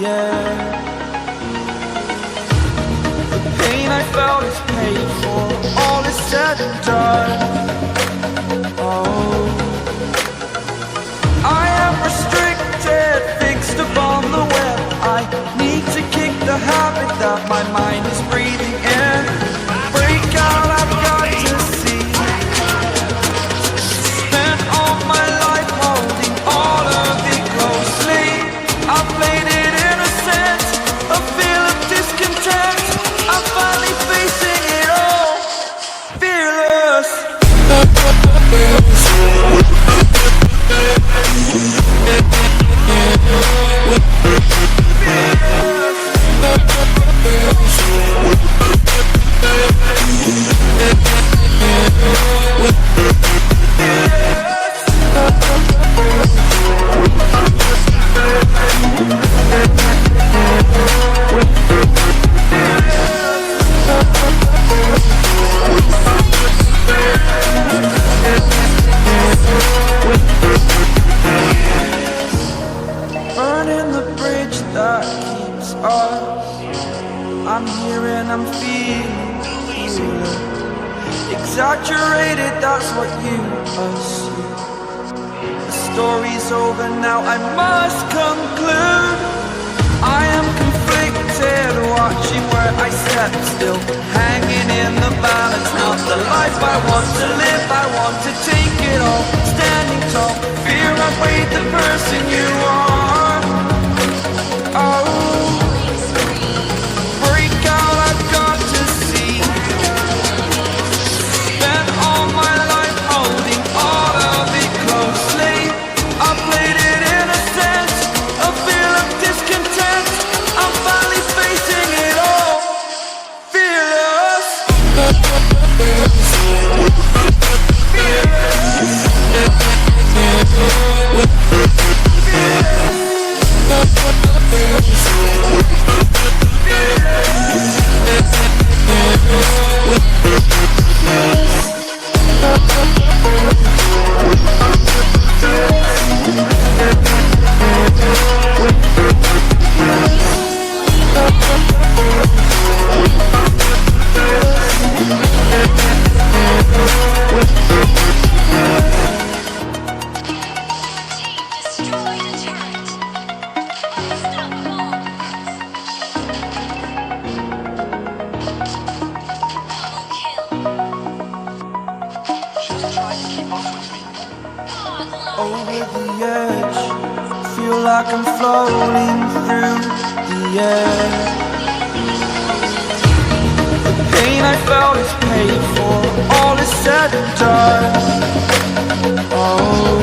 air. The pain I felt is paid for, all is said and done. Oh, I am restricted, fixed upon the web. I need to kick the habit that my mind is breathing in. Break out, I've got to see. Spent all my life holding all of it closely. I played it innocent, a feel of discontent. I'm finally facing it all, fearless. Burning the bridge that keeps us. I'm here and I'm feeling exaggerated, that's what you assume. The story's over now, I must conclude. I am conflicted, watching where I step still, hanging in the balance. Not the life I want to live, I want to take it all. Standing tall, fear I've weighed the person you are. Oh, break out, I've got to see. Spent all my life holding all of it closely. I played it innocent, a feel of discontent. I'm finally facing it all, fearless. Over the edge, feel like I'm floating through the air. The pain I felt is paid for, all is said and done. Oh,